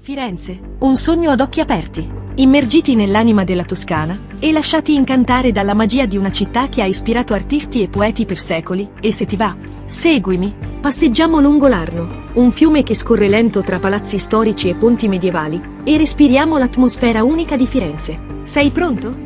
Firenze, un sogno ad occhi aperti, immergiti nell'anima della Toscana e lasciati incantare dalla magia di una città che ha ispirato artisti e poeti per secoli. E se ti va, seguimi, passeggiamo lungo l'Arno, un fiume che scorre lento tra palazzi storici e ponti medievali, e respiriamo l'atmosfera unica di Firenze. Sei pronto?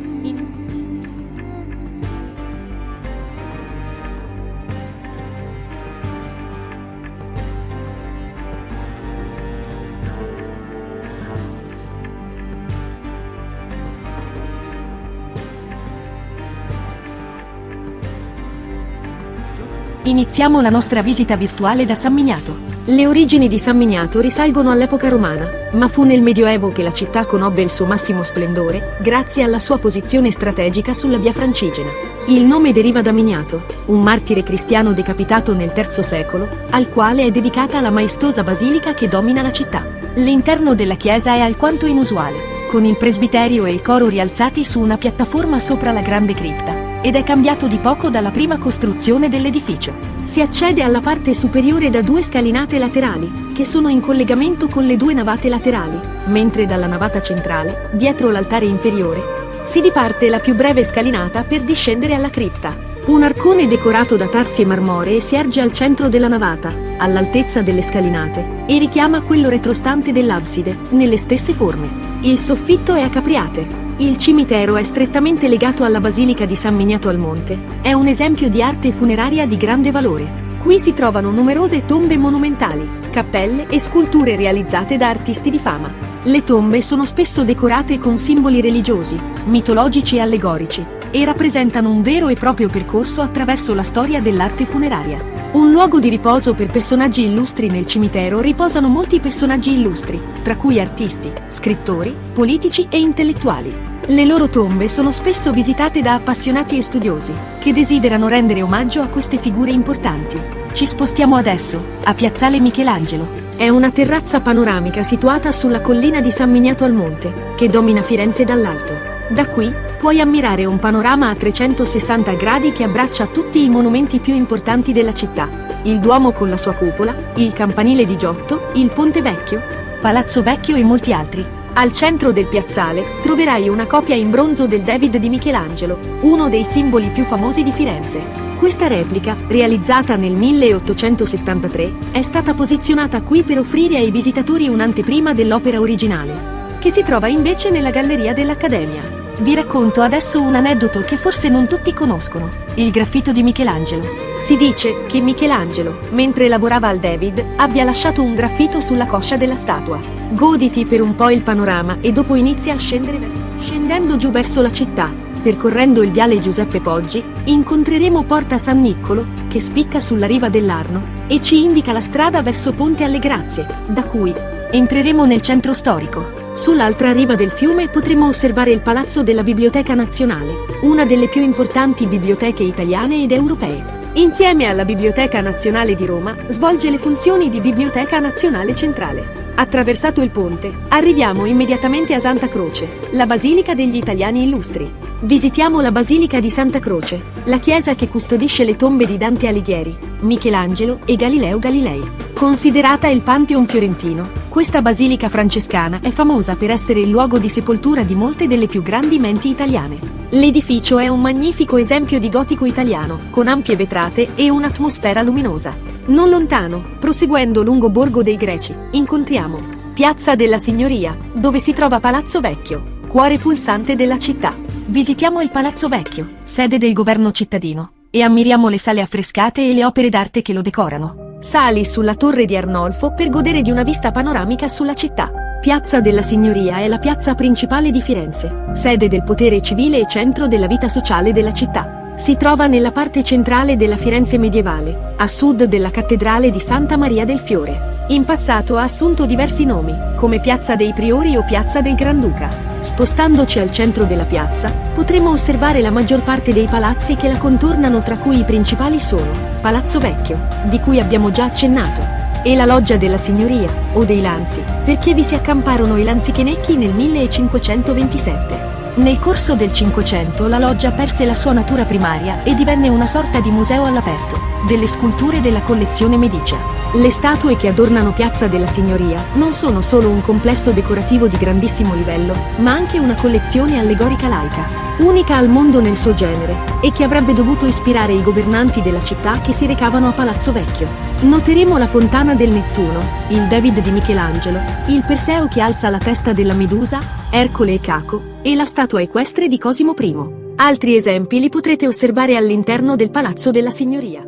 Iniziamo la nostra visita virtuale da San Miniato. Le origini di San Miniato risalgono all'epoca romana, ma fu nel Medioevo che la città conobbe il suo massimo splendore, grazie alla sua posizione strategica sulla via Francigena. Il nome deriva da Miniato, un martire cristiano decapitato nel III secolo, al quale è dedicata la maestosa basilica che domina la città. L'interno della chiesa è alquanto inusuale, con il presbiterio e il coro rialzati su una piattaforma sopra la grande cripta, ed è cambiato di poco dalla prima costruzione dell'edificio. Si accede alla parte superiore da due scalinate laterali, che sono in collegamento con le due navate laterali, mentre dalla navata centrale, dietro l'altare inferiore, si diparte la più breve scalinata per discendere alla cripta. Un arcone decorato da tarsi e marmoree si erge al centro della navata, all'altezza delle scalinate, e richiama quello retrostante dell'abside, nelle stesse forme. Il soffitto è a capriate. Il cimitero è strettamente legato alla Basilica di San Miniato al Monte, è un esempio di arte funeraria di grande valore. Qui si trovano numerose tombe monumentali, cappelle e sculture realizzate da artisti di fama. Le tombe sono spesso decorate con simboli religiosi, mitologici e allegorici, e rappresentano un vero e proprio percorso attraverso la storia dell'arte funeraria. Un luogo di riposo per personaggi illustri. Nel cimitero riposano molti personaggi illustri, tra cui artisti, scrittori, politici e intellettuali. Le loro tombe sono spesso visitate da appassionati e studiosi, che desiderano rendere omaggio a queste figure importanti. Ci spostiamo adesso, a Piazzale Michelangelo. È una terrazza panoramica situata sulla collina di San Miniato al Monte, che domina Firenze dall'alto. Da qui, puoi ammirare un panorama a 360 gradi che abbraccia tutti i monumenti più importanti della città. Il Duomo con la sua cupola, il Campanile di Giotto, il Ponte Vecchio, Palazzo Vecchio e molti altri. Al centro del piazzale troverai una copia in bronzo del David di Michelangelo, uno dei simboli più famosi di Firenze. Questa replica, realizzata nel 1873, è stata posizionata qui per offrire ai visitatori un'anteprima dell'opera originale, che si trova invece nella galleria dell'Accademia. Vi racconto adesso un aneddoto che forse non tutti conoscono: il graffito di Michelangelo. Si dice che Michelangelo, mentre lavorava al David, abbia lasciato un graffito sulla coscia della statua. Goditi per un po' il panorama e dopo inizia a scendendo giù verso la città. Percorrendo il viale Giuseppe Poggi, incontreremo Porta San Niccolo, che spicca sulla riva dell'Arno, e ci indica la strada verso Ponte alle Grazie, da cui entreremo nel centro storico. Sull'altra riva del fiume potremo osservare il Palazzo della Biblioteca Nazionale, una delle più importanti biblioteche italiane ed europee. Insieme alla Biblioteca Nazionale di Roma, svolge le funzioni di Biblioteca Nazionale Centrale. Attraversato il ponte, arriviamo immediatamente a Santa Croce, la Basilica degli Italiani Illustri. Visitiamo la Basilica di Santa Croce, la chiesa che custodisce le tombe di Dante Alighieri, Michelangelo e Galileo Galilei. Considerata il Pantheon fiorentino, questa basilica francescana è famosa per essere il luogo di sepoltura di molte delle più grandi menti italiane. L'edificio è un magnifico esempio di gotico italiano, con ampie vetrate e un'atmosfera luminosa. Non lontano, proseguendo lungo Borgo dei Greci, incontriamo Piazza della Signoria, dove si trova Palazzo Vecchio, cuore pulsante della città. Visitiamo il Palazzo Vecchio, sede del governo cittadino, e ammiriamo le sale affrescate e le opere d'arte che lo decorano. Sali sulla Torre di Arnolfo per godere di una vista panoramica sulla città. Piazza della Signoria è la piazza principale di Firenze, sede del potere civile e centro della vita sociale della città. Si trova nella parte centrale della Firenze medievale, a sud della cattedrale di Santa Maria del Fiore. In passato ha assunto diversi nomi, come Piazza dei Priori o Piazza del Granduca. Spostandoci al centro della piazza, potremo osservare la maggior parte dei palazzi che la contornano, tra cui i principali sono Palazzo Vecchio, di cui abbiamo già accennato, e la Loggia della Signoria, o dei Lanzi, perché vi si accamparono i Lanzichenecchi nel 1527. Nel corso del Cinquecento la loggia perse la sua natura primaria e divenne una sorta di museo all'aperto, delle sculture della collezione medicea. Le statue che adornano Piazza della Signoria non sono solo un complesso decorativo di grandissimo livello, ma anche una collezione allegorica laica, unica al mondo nel suo genere, e che avrebbe dovuto ispirare i governanti della città che si recavano a Palazzo Vecchio. Noteremo la fontana del Nettuno, il David di Michelangelo, il Perseo che alza la testa della Medusa, Ercole e Caco, e la statua equestre di Cosimo I. Altri esempi li potrete osservare all'interno del Palazzo della Signoria.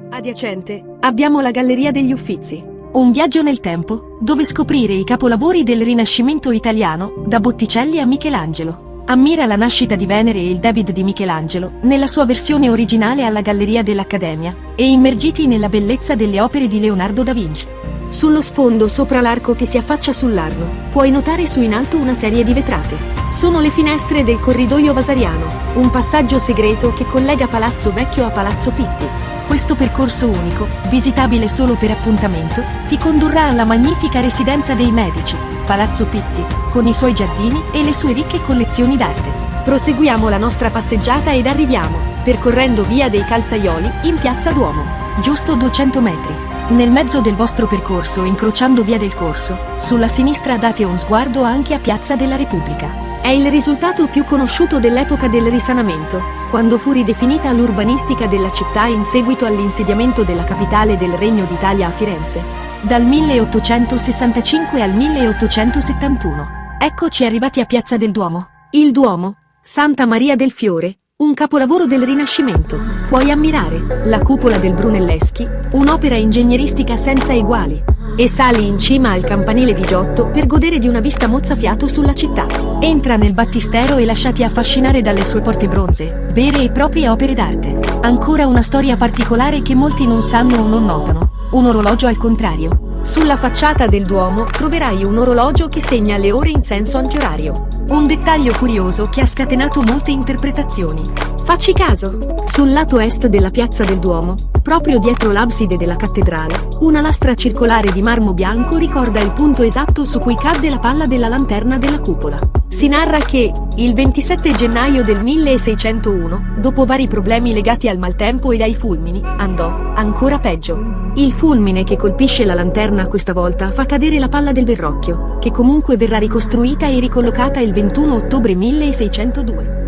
Adiacente, abbiamo la Galleria degli Uffizi. Un viaggio nel tempo, dove scoprire i capolavori del Rinascimento italiano, da Botticelli a Michelangelo. Ammira la nascita di Venere e il David di Michelangelo, nella sua versione originale alla Galleria dell'Accademia, e immergiti nella bellezza delle opere di Leonardo da Vinci. Sullo sfondo sopra l'arco che si affaccia sull'Arno, puoi notare su in alto una serie di vetrate. Sono le finestre del corridoio vasariano, un passaggio segreto che collega Palazzo Vecchio a Palazzo Pitti. Questo percorso unico, visitabile solo per appuntamento, ti condurrà alla magnifica residenza dei Medici, Palazzo Pitti, con i suoi giardini e le sue ricche collezioni d'arte. Proseguiamo la nostra passeggiata ed arriviamo, percorrendo via dei Calzaioli, in Piazza Duomo. Giusto 200 metri. Nel mezzo del vostro percorso, incrociando via del Corso, sulla sinistra date un sguardo anche a Piazza della Repubblica. È il risultato più conosciuto dell'epoca del Risanamento, quando fu ridefinita l'urbanistica della città in seguito all'insediamento della capitale del Regno d'Italia a Firenze, dal 1865 al 1871. Eccoci arrivati a Piazza del Duomo. Il Duomo, Santa Maria del Fiore, un capolavoro del Rinascimento. Puoi ammirare la cupola del Brunelleschi, un'opera ingegneristica senza eguali. E sali in cima al campanile di Giotto per godere di una vista mozzafiato sulla città. Entra nel battistero e lasciati affascinare dalle sue porte bronze, vere e proprie opere d'arte. Ancora una storia particolare che molti non sanno o non notano: un orologio al contrario. Sulla facciata del Duomo troverai un orologio che segna le ore in senso antiorario. Un dettaglio curioso che ha scatenato molte interpretazioni. Facci caso! Sul lato est della Piazza del Duomo, proprio dietro l'abside della cattedrale, una lastra circolare di marmo bianco ricorda il punto esatto su cui cadde la palla della lanterna della cupola. Si narra che, il 27 gennaio del 1601, dopo vari problemi legati al maltempo e ai fulmini, andò ancora peggio. Il fulmine che colpisce la lanterna questa volta fa cadere la palla del Verrocchio, che comunque verrà ricostruita e ricollocata il 21 ottobre 1602.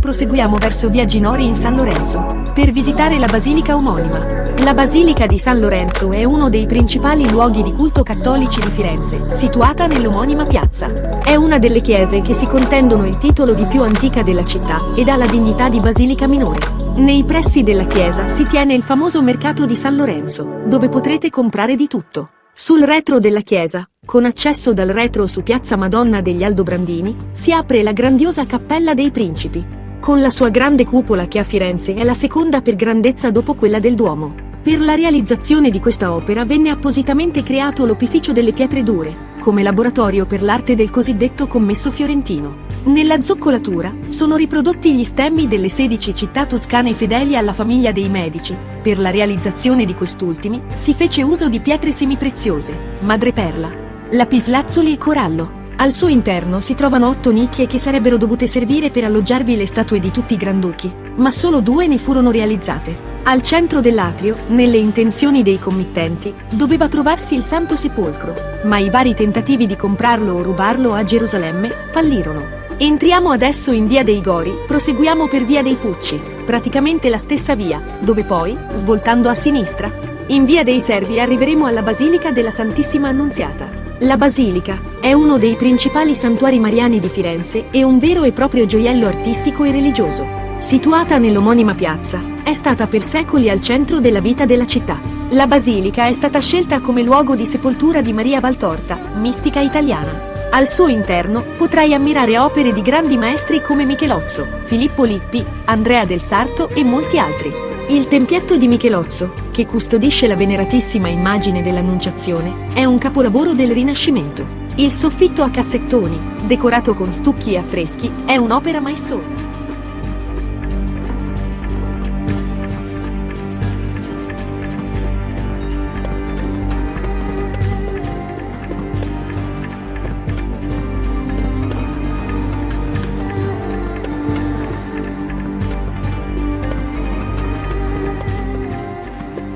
Proseguiamo verso via Ginori in San Lorenzo, per visitare la basilica omonima. La basilica di San Lorenzo è uno dei principali luoghi di culto cattolici di Firenze, situata nell'omonima piazza. È una delle chiese che si contendono il titolo di più antica della città, ed ha la dignità di basilica minore. Nei pressi della chiesa si tiene il famoso mercato di San Lorenzo, dove potrete comprare di tutto. Sul retro della chiesa, con accesso dal retro su Piazza Madonna degli Aldobrandini, si apre la grandiosa Cappella dei Principi, con la sua grande cupola che a Firenze è la seconda per grandezza dopo quella del Duomo. Per la realizzazione di questa opera venne appositamente creato l'Opificio delle Pietre Dure, come laboratorio per l'arte del cosiddetto commesso fiorentino. Nella zoccolatura sono riprodotti gli stemmi delle 16 città toscane fedeli alla famiglia dei Medici. Per la realizzazione di quest'ultimi si fece uso di pietre semipreziose, madreperla, lapislazzuli e corallo. Al suo interno si trovano 8 nicchie che sarebbero dovute servire per alloggiarvi le statue di tutti i granduchi, ma solo 2 ne furono realizzate. Al centro dell'atrio, nelle intenzioni dei committenti, doveva trovarsi il Santo Sepolcro, ma i vari tentativi di comprarlo o rubarlo a Gerusalemme fallirono. Entriamo adesso in via dei Gori, proseguiamo per via dei Pucci, praticamente la stessa via, dove poi, svoltando a sinistra, in via dei Servi arriveremo alla Basilica della Santissima Annunziata. La Basilica è uno dei principali santuari mariani di Firenze e un vero e proprio gioiello artistico e religioso. Situata nell'omonima piazza, è stata per secoli al centro della vita della città. La basilica è stata scelta come luogo di sepoltura di Maria Valtorta, mistica italiana. Al suo interno potrai ammirare opere di grandi maestri come Michelozzo, Filippo Lippi, Andrea del Sarto e molti altri. Il tempietto di Michelozzo, che custodisce la veneratissima immagine dell'Annunciazione, è un capolavoro del Rinascimento. Il soffitto a cassettoni, decorato con stucchi e affreschi, è un'opera maestosa.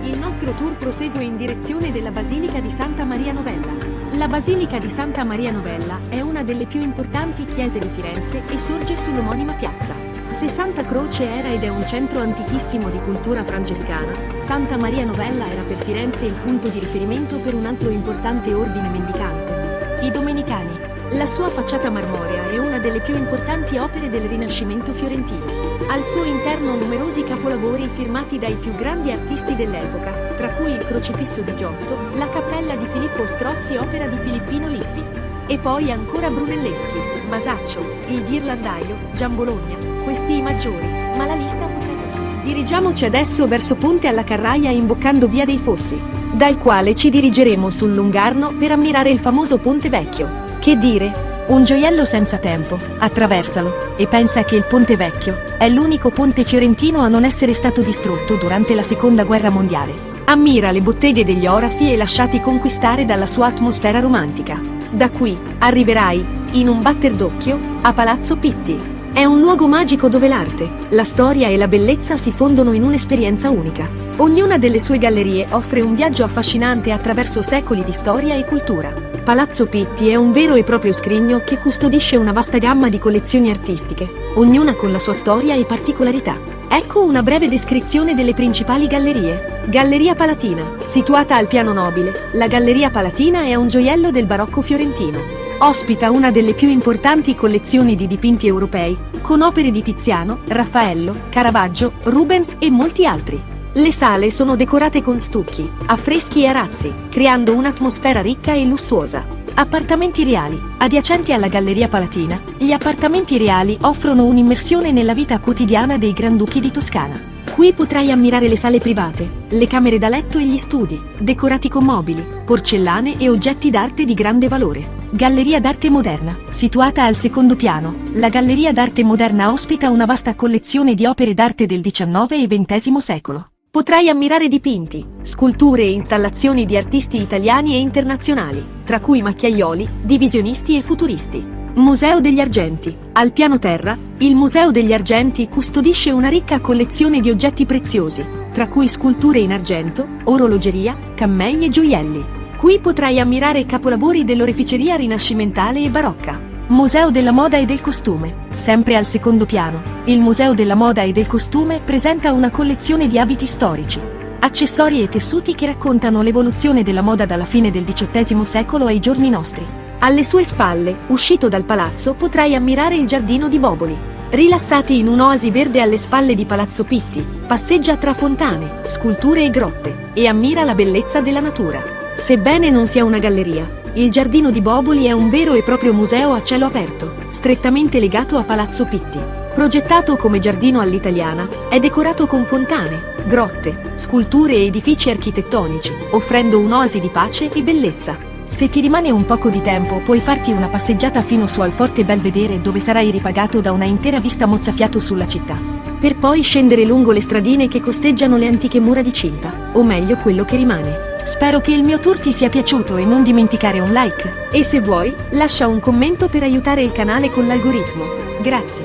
Il nostro tour prosegue in direzione della Basilica di Santa Maria Novella. La Basilica di Santa Maria Novella è una delle più importanti chiese di Firenze e sorge sull'omonima piazza. Se Santa Croce era ed è un centro antichissimo di cultura francescana, Santa Maria Novella era per Firenze il punto di riferimento per un altro importante ordine mendicante: i Domenicani. La sua facciata marmorea è una delle più importanti opere del Rinascimento fiorentino. Al suo interno numerosi capolavori firmati dai più grandi artisti dell'epoca, tra cui il Crocifisso di Giotto, la Cappella di Filippo Strozzi opera di Filippino Lippi. E poi ancora Brunelleschi, Masaccio, il Ghirlandaio, Giambologna, questi i maggiori, ma la lista potrebbe. Dirigiamoci adesso verso Ponte alla Carraia imboccando Via dei Fossi, dal quale ci dirigeremo sul Lungarno per ammirare il famoso Ponte Vecchio. Che dire? Un gioiello senza tempo. Attraversalo e pensa che il Ponte Vecchio è l'unico ponte fiorentino a non essere stato distrutto durante la Seconda Guerra Mondiale. Ammira le botteghe degli orafi e lasciati conquistare dalla sua atmosfera romantica. Da qui arriverai, in un batter d'occhio, a Palazzo Pitti. È un luogo magico dove l'arte, la storia e la bellezza si fondono in un'esperienza unica. Ognuna delle sue gallerie offre un viaggio affascinante attraverso secoli di storia e cultura. Palazzo Pitti è un vero e proprio scrigno che custodisce una vasta gamma di collezioni artistiche, ognuna con la sua storia e particolarità. Ecco una breve descrizione delle principali gallerie. Galleria Palatina, situata al piano nobile, la Galleria Palatina è un gioiello del barocco fiorentino. Ospita una delle più importanti collezioni di dipinti europei, con opere di Tiziano, Raffaello, Caravaggio, Rubens e molti altri. Le sale sono decorate con stucchi, affreschi e arazzi, creando un'atmosfera ricca e lussuosa. Appartamenti reali. Adiacenti alla Galleria Palatina, gli appartamenti reali offrono un'immersione nella vita quotidiana dei Granduchi di Toscana. Qui potrai ammirare le sale private, le camere da letto e gli studi, decorati con mobili, porcellane e oggetti d'arte di grande valore. Galleria d'arte moderna, situata al secondo piano, la Galleria d'arte moderna ospita una vasta collezione di opere d'arte del XIX e XX secolo. Potrai ammirare dipinti, sculture e installazioni di artisti italiani e internazionali, tra cui macchiaioli, divisionisti e futuristi. Museo degli Argenti. Al piano terra, il Museo degli Argenti custodisce una ricca collezione di oggetti preziosi, tra cui sculture in argento, orologeria, cammei e gioielli. Qui potrai ammirare capolavori dell'oreficeria rinascimentale e barocca. Museo della Moda e del Costume. Sempre al secondo piano, il Museo della Moda e del Costume presenta una collezione di abiti storici, accessori e tessuti che raccontano l'evoluzione della moda dalla fine del XVIII secolo ai giorni nostri. Alle sue spalle, uscito dal palazzo, potrai ammirare il Giardino di Boboli. Rilassati in un'oasi verde alle spalle di Palazzo Pitti, passeggia tra fontane, sculture e grotte, e ammira la bellezza della natura. Sebbene non sia una galleria, il Giardino di Boboli è un vero e proprio museo a cielo aperto, strettamente legato a Palazzo Pitti. Progettato come giardino all'italiana, è decorato con fontane, grotte, sculture e edifici architettonici, offrendo un'oasi di pace e bellezza. Se ti rimane un poco di tempo puoi farti una passeggiata fino su al Forte Belvedere, dove sarai ripagato da una intera vista mozzafiato sulla città, per poi scendere lungo le stradine che costeggiano le antiche mura di Cinta, o meglio quello che rimane. Spero che il mio tour ti sia piaciuto e non dimenticare un like, e se vuoi, lascia un commento per aiutare il canale con l'algoritmo. Grazie.